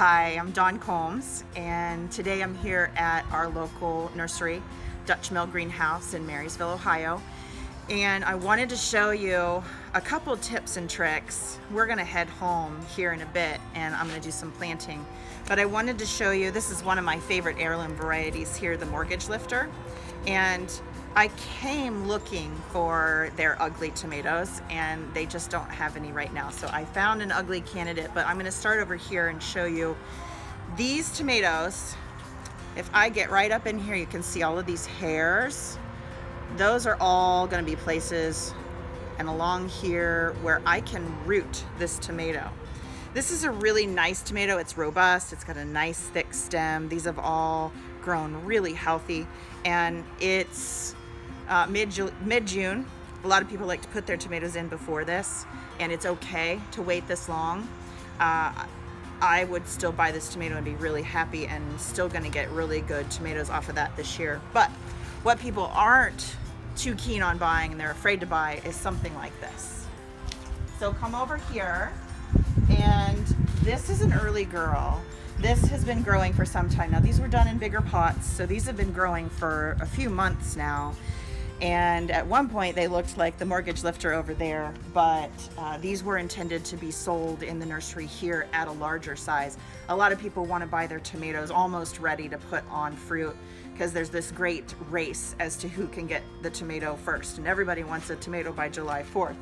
Hi, I'm Dawn Combs, and today I'm here at our local nursery, Dutch Mill Greenhouse in Marysville, Ohio. And I wanted to show you a couple tips and tricks. We're gonna head home here in a bit and I'm gonna do some planting. But I wanted to show you, this is one of my favorite heirloom varieties here, the mortgage lifter. And I came looking for their ugly tomatoes and they just don't have any right now. So I found an ugly candidate, but I'm gonna start over here and show you these tomatoes. If I get right up in here, you can see all of these hairs. Those are all gonna be places and along here where I can root this tomato. This is a really nice tomato. It's robust, it's got a nice thick stem. These have all grown really healthy, and it's mid-June. A lot of people like to put their tomatoes in before this, and it's okay to wait this long. I would still buy this tomato and be really happy and still gonna get really good tomatoes off of that this year. But what people aren't too keen on buying and they're afraid to buy is something like this. So come over here, and this is an early girl. This has been growing for some time now. These were done in bigger pots, so these have been growing for a few months now. And at one point they looked like the mortgage lifter over there, but these were intended to be sold in the nursery here at a larger size. A lot of people want to buy their tomatoes almost ready to put on fruit because there's this great race as to who can get the tomato first, and everybody wants a tomato by July 4th.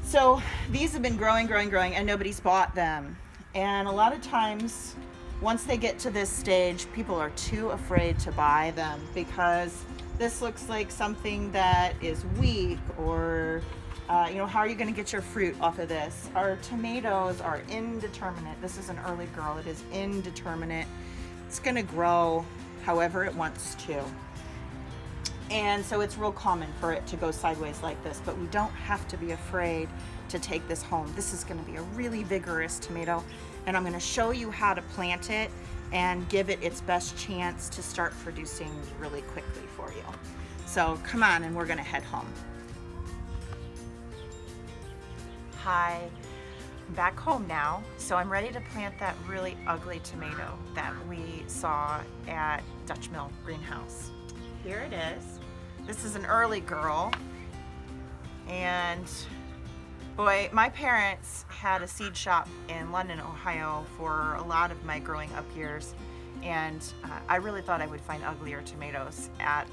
So these have been growing, and nobody's bought them. And a lot of times, once they get to this stage, people are too afraid to buy them because this looks like something that is weak, or how are you going to get your fruit off of this? Our tomatoes are indeterminate. This is an early girl. It is indeterminate. It's going to grow however it wants to. And so it's real common for it to go sideways like this, but we don't have to be afraid to take this home. This is going to be a really vigorous tomato, and I'm going to show you how to plant it and give it its best chance to start producing really quickly for you. So come on, and we're going to head home. Hi, I'm back home now. So I'm ready to plant that really ugly tomato that we saw at Dutch Mill Greenhouse. Here it is. This is an early girl, and boy, my parents had a seed shop in London, Ohio for a lot of my growing up years, and I really thought I would find uglier tomatoes at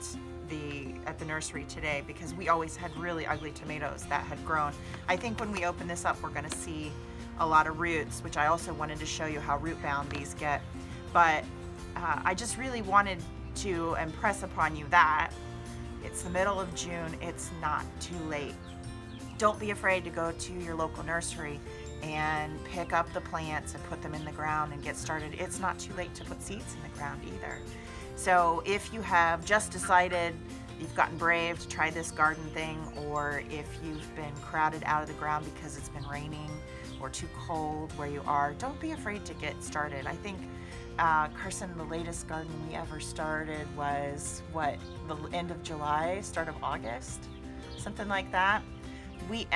the nursery today because we always had really ugly tomatoes that had grown. I think when we open this up, we're going to see a lot of roots, which I also wanted to show you how root bound these get. But I just really wanted to impress upon you that it's the middle of June. It's not too late. Don't be afraid to go to your local nursery and pick up the plants and put them in the ground and get started. It's not too late to put seeds in the ground either. So if you have just decided you've gotten brave to try this garden thing, or if you've been crowded out of the ground because it's been raining or too cold where you are, don't be afraid to get started. I think Carson, the latest garden we ever started was the end of July, start of August, something like that. We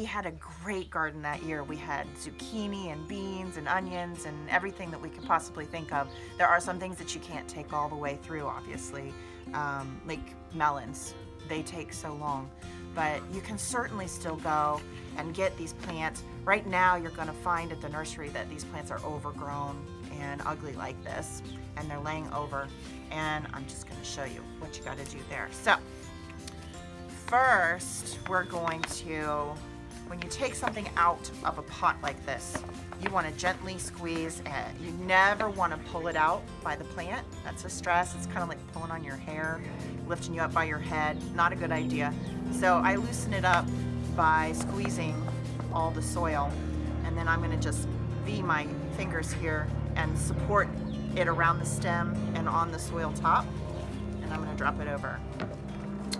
had a great garden that year. We had zucchini and beans and onions and everything that we could possibly think of. There are some things that you can't take all the way through, obviously, like melons. They take so long, but you can certainly still go and get these plants. Right now, you're going to find at the nursery that these plants are overgrown and ugly like this, and they're laying over, and I'm just going to show you what you got to do there. So first, we're going to, when you take something out of a pot like this, you want to gently squeeze it. You never want to pull it out by the plant. That's a stress. It's kind of like pulling on your hair, lifting you up by your head. Not a good idea. So I loosen it up by squeezing all the soil, and then I'm going to just V my fingers here and support it around the stem and on the soil top, and I'm going to drop it over.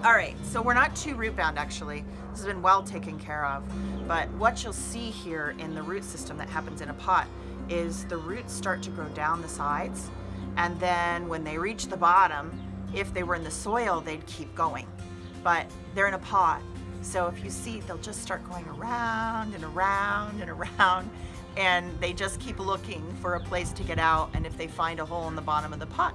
All right, so we're not too root bound actually. This has been well taken care of, but what you'll see here in the root system that happens in a pot is the roots start to grow down the sides, and then when they reach the bottom, if they were in the soil, they'd keep going, but they're in a pot. So if you see, they'll just start going around and around and around, and they just keep looking for a place to get out, and if they find a hole in the bottom of the pot,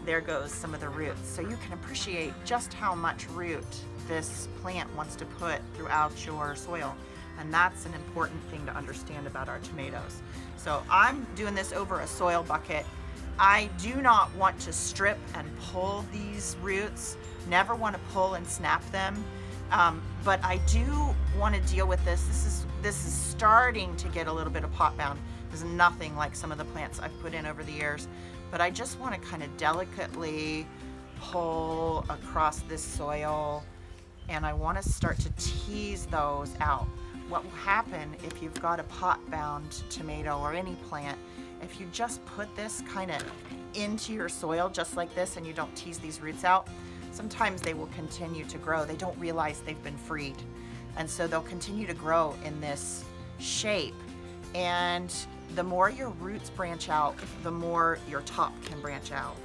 there goes some of the roots. So you can appreciate just how much root this plant wants to put throughout your soil. And that's an important thing to understand about our tomatoes. So I'm doing this over a soil bucket. I do not want to strip and pull these roots, never want to pull and snap them. But I do want to deal with this. This is starting to get a little bit of pot bound. There's nothing like some of the plants I've put in over the years. But I just want to kind of delicately pull across this soil, and I want to start to tease those out. What will happen if you've got a pot-bound tomato or any plant, if you just put this kind of into your soil just like this and you don't tease these roots out, sometimes they will continue to grow. They don't realize they've been freed. And so they'll continue to grow in this shape. And the more your roots branch out, the more your top can branch out.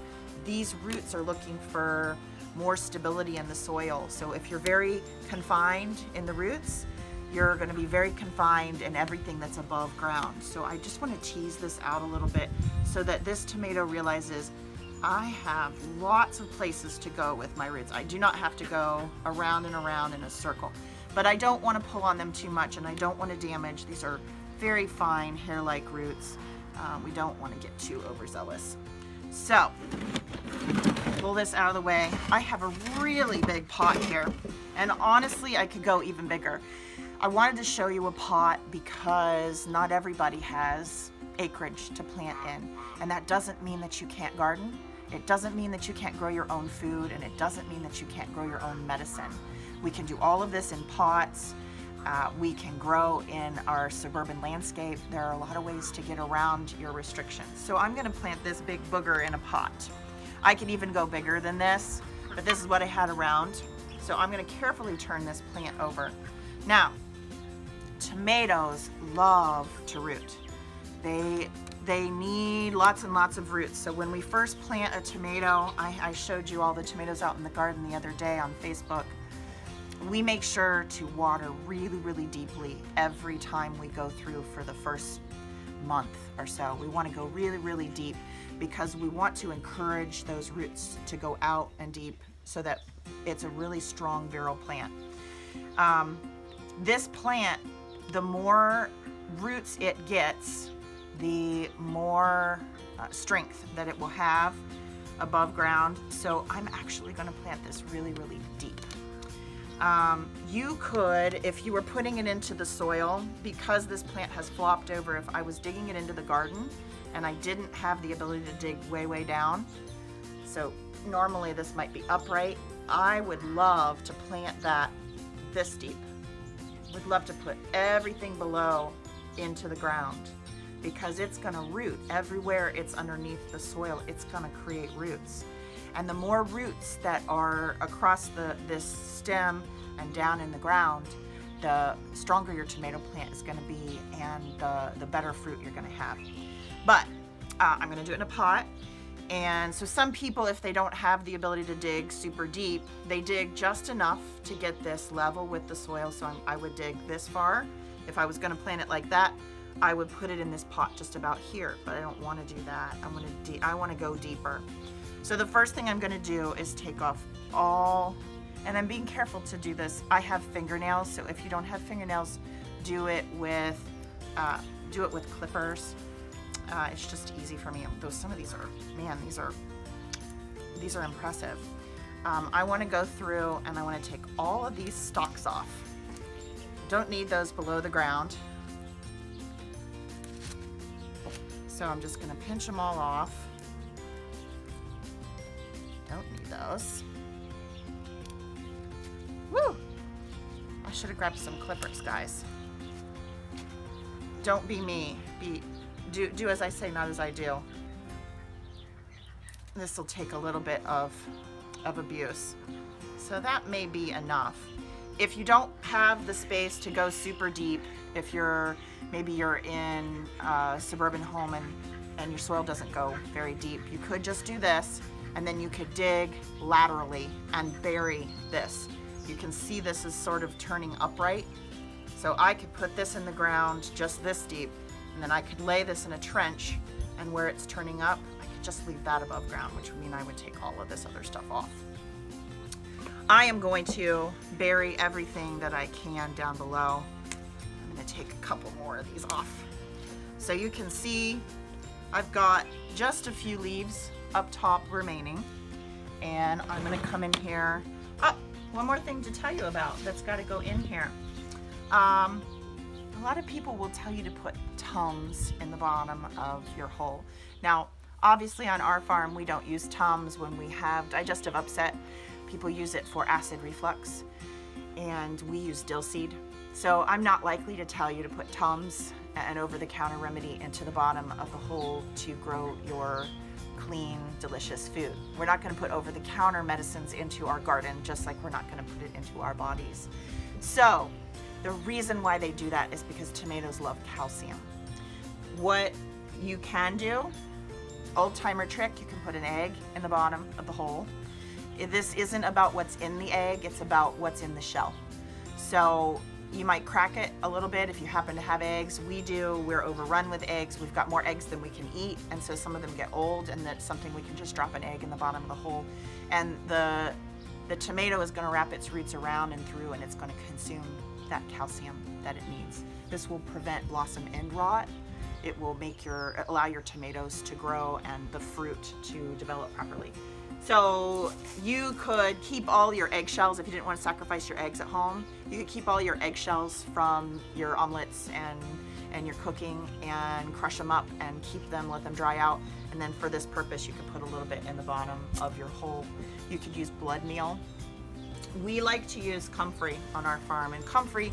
These roots are looking for more stability in the soil. So if you're very confined in the roots, you're going to be very confined in everything that's above ground. So I just want to tease this out a little bit so that this tomato realizes I have lots of places to go with my roots. I do not have to go around and around in a circle, but I don't want to pull on them too much, and I don't want to damage. These are very fine hair-like roots. We don't want to get too overzealous. So pull this out of the way. I have a really big pot here, and honestly I could go even bigger. I wanted to show you a pot because not everybody has acreage to plant in, and that doesn't mean that you can't garden. It doesn't mean that you can't grow your own food, and it doesn't mean that you can't grow your own medicine. We can do all of this in pots. We can grow in our suburban landscape. There are a lot of ways to get around your restrictions. So I'm going to plant this big booger in a pot. I could even go bigger than this, but this is what I had around. So I'm going to carefully turn this plant over. Now, tomatoes love to root. They need lots and lots of roots. So when we first plant a tomato, I showed you all the tomatoes out in the garden the other day on Facebook. We make sure to water really, really deeply every time we go through for the first month or so. We want to go really, really deep because we want to encourage those roots to go out and deep so that it's a really strong virile plant. This plant, the more roots it gets, the more strength that it will have above ground. So I'm actually going to plant this really, really deep. You could, if you were putting it into the soil, because this plant has flopped over, if I was digging it into the garden and I didn't have the ability to dig way, way down, so normally this might be upright, I would love to plant that this deep. Would love to put everything below into the ground because it's going to root everywhere it's underneath the soil. It's going to create roots. And the more roots that are across this stem and down in the ground, the stronger your tomato plant is going to be and the better fruit you're going to have. But I'm going to do it in a pot. And so some people, if they don't have the ability to dig super deep, they dig just enough to get this level with the soil. So I would dig this far. If I was going to plant it like that, I would put it in this pot just about here, but I don't want to do that. I want to go deeper. So the first thing I'm going to do is take off all, and I'm being careful to do this. I have fingernails, so if you don't have fingernails, do it with clippers. It's just easy for me. Some of these are, man, these are impressive. I want to go through and I want to take all of these stalks off. Don't need those below the ground. So I'm just going to pinch them all off. Don't need those. Woo! I should have grabbed some clippers, guys. Don't be me. Do as I say, not as I do. This will take a little bit of abuse. So that may be enough. If you don't have the space to go super deep, if maybe you're in a suburban home and your soil doesn't go very deep, you could just do this. And then you could dig laterally and bury this. You can see this is sort of turning upright. So I could put this in the ground just this deep And then I could lay this in a trench, and where it's turning up, I could just leave that above ground, which would mean I would take all of this other stuff off. I am going to bury everything that I can down below. I'm going to take a couple more of these off. So you can see I've got just a few leaves up top remaining, and I'm going to come in here. Oh, one more thing to tell you about that's got to go in here. A lot of people will tell you to put Tums in the bottom of your hole. Now, obviously on our farm we don't use Tums when we have digestive upset. People use it for acid reflux, and we use dill seed. So I'm not likely to tell you to put Tums, an over-the-counter remedy, into the bottom of the hole to grow your clean, delicious food. We're not going to put over-the-counter medicines into our garden, just like we're not going to put it into our bodies. So the reason why they do that is because tomatoes love calcium. What you can do, old-timer trick, you can put an egg in the bottom of the hole. This isn't about what's in the egg, it's about what's in the shell. So you might crack it a little bit if you happen to have eggs. We do. We're overrun with eggs. We've got more eggs than we can eat, and so some of them get old, and that's something we can just drop an egg in the bottom of the hole. And the tomato is going to wrap its roots around and through, and it's going to consume that calcium that it needs. This will prevent blossom end rot. It will allow your tomatoes to grow and the fruit to develop properly. So you could keep all your eggshells if you didn't want to sacrifice your eggs at home. You could keep all your eggshells from your omelets and your cooking and crush them up and keep them, let them dry out. And then for this purpose, you could put a little bit in the bottom of your hole. You could use blood meal. We like to use comfrey on our farm, and comfrey,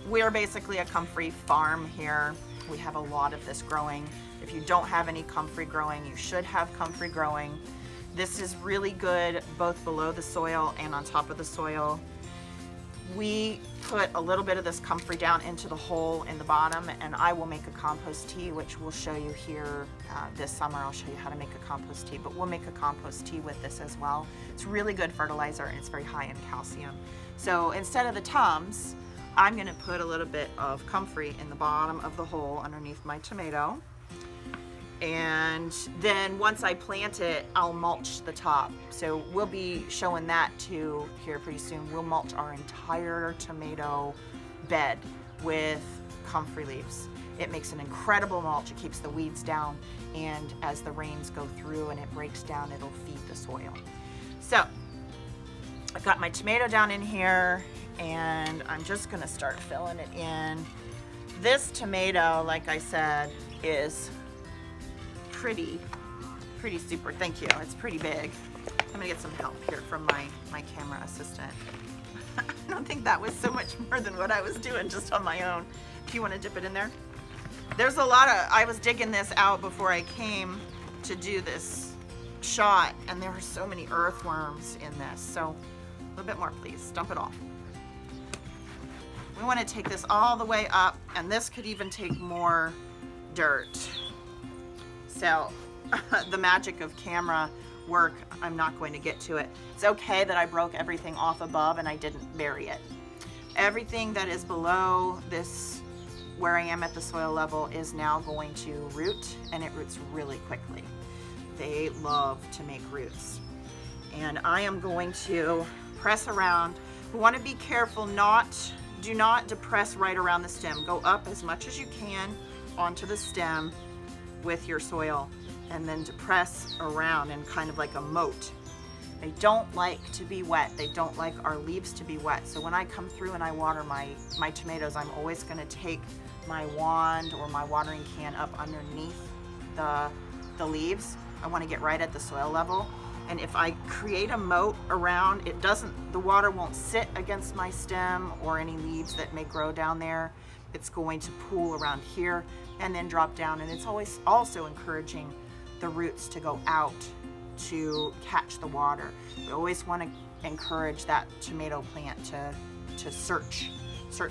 we're basically a comfrey farm here. We have a lot of this growing. If you don't have any comfrey growing, you should have comfrey growing. This is really good both below the soil and on top of the soil. We put a little bit of this comfrey down into the hole in the bottom, and I will make a compost tea, which we'll show you here this summer. I'll show you how to make a compost tea, but we'll make a compost tea with this as well. It's really good fertilizer, and it's very high in calcium. So instead of the Tums, I'm going to put a little bit of comfrey in the bottom of the hole underneath my tomato. And then once I plant it, I'll mulch the top. So we'll be showing that too here pretty soon. We'll mulch our entire tomato bed with comfrey leaves. It makes an incredible mulch. It keeps the weeds down, and as the rains go through and it breaks down, it'll feed the soil. So I've got my tomato down in here, and I'm just gonna start filling it in. This tomato, like I said, is pretty super. Thank you. It's pretty big. I'm gonna get some help here from my camera assistant. I don't think that was so much more than what I was doing just on my own. If you want to dip it in there. There's a lot of, I was digging this out before I came to do this shot, and there are so many earthworms in this. So a little bit more, please. Dump it off. We want to take this all the way up, and this could even take more dirt. So the magic of camera work, I'm not going to get to it. It's okay that I broke everything off above and I didn't bury it. Everything that is below this, where I am at the soil level, is now going to root, and it roots really quickly. They love to make roots. And I am going to press around. We want to be careful do not depress right around the stem. Go up as much as you can onto the stem with your soil, and then depress around in kind of like a moat. They don't like to be wet. They don't like our leaves to be wet. So when I come through and I water my tomatoes, I'm always going to take my wand or my watering can up underneath the leaves. I want to get right at the soil level. And if I create a moat around, the water won't sit against my stem or any leaves that may grow down there. It's going to pool around here and then drop down. And it's always also encouraging the roots to go out to catch the water. We always want to encourage that tomato plant to search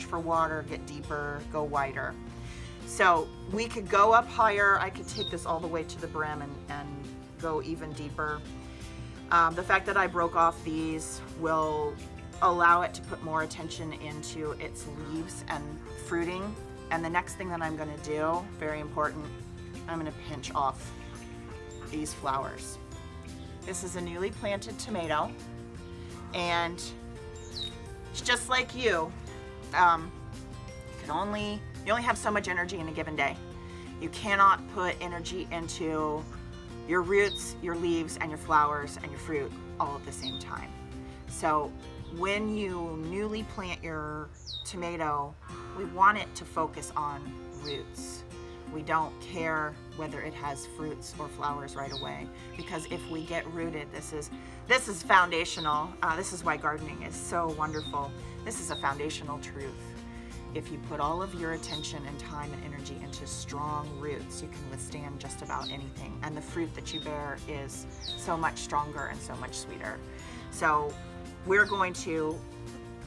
for water, get deeper, go wider. So we could go up higher. I could take this all the way to the brim and go even deeper. The fact that I broke off these will allow it to put more attention into its leaves and fruiting And the next thing that I'm gonna do, very important, I'm gonna pinch off these flowers. This is a newly planted tomato, and just like you only have so much energy in a given day. You cannot put energy into your roots, your leaves, and your flowers and your fruit all at the same time. So when you newly plant your tomato, we want it to focus on roots. We don't care whether it has fruits or flowers right away, because if we get rooted, this is foundational. This is why gardening is so wonderful. This is a foundational truth. If you put all of your attention and time and energy into strong roots, you can withstand just about anything. And the fruit that you bear is so much stronger and so much sweeter. So we're going to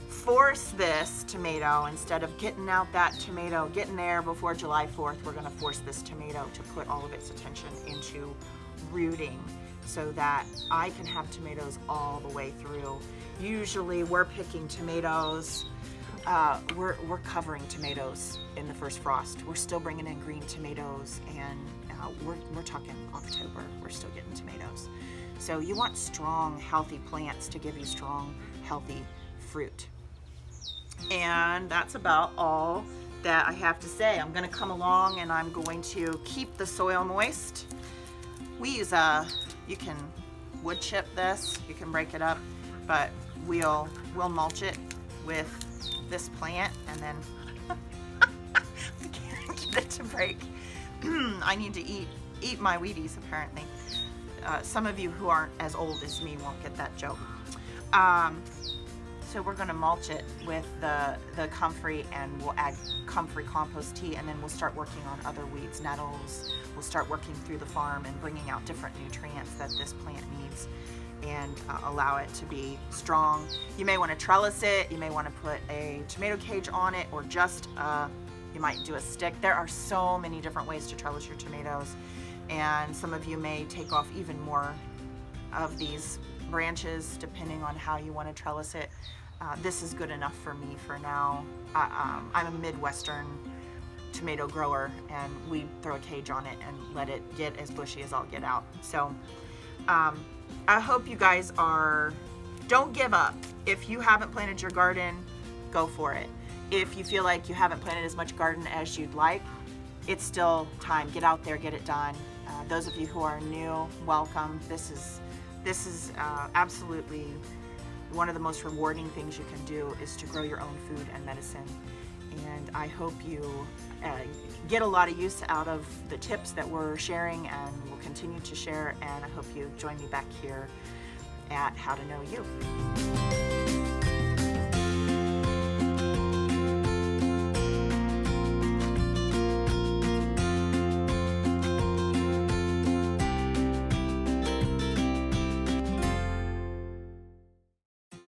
force this tomato, instead of getting out that tomato, getting there before July 4th, we're going to force this tomato to put all of its attention into rooting so that I can have tomatoes all the way through. Usually we're picking tomatoes, we're covering tomatoes in the first frost. We're still bringing in green tomatoes, and we're talking October, we're still getting tomatoes. So you want strong, healthy plants to give you strong, healthy fruit. And that's about all that I have to say. I'm going to come along and I'm going to keep the soil moist. We use you can wood chip this, you can break it up, but we'll mulch it with this plant, and then I can't get it to break. I need to eat my Wheaties apparently. Some of you who aren't as old as me won't get that joke. So we're going to mulch it with the comfrey, and we'll add comfrey compost tea, and then we'll start working on other weeds, nettles. We'll start working through the farm and bringing out different nutrients that this plant needs, and allow it to be strong. You may want to trellis it, you may want to put a tomato cage on it, or just you might do a stick. There are so many different ways to trellis your tomatoes, and some of you may take off even more of these branches depending on how you want to trellis it. This is good enough for me for now. I'm a Midwestern tomato grower, and we throw a cage on it and let it get as bushy as I'll get out. So I hope you guys don't give up. If you haven't planted your garden, go for it. If you feel like you haven't planted as much garden as you'd like, it's still time. Get out there, get it done. Those of you who are new, welcome. This is absolutely one of the most rewarding things you can do, is to grow your own food and medicine. And I hope you get a lot of use out of the tips that we're sharing and will continue to share. And I hope you join me back here at How to Know You.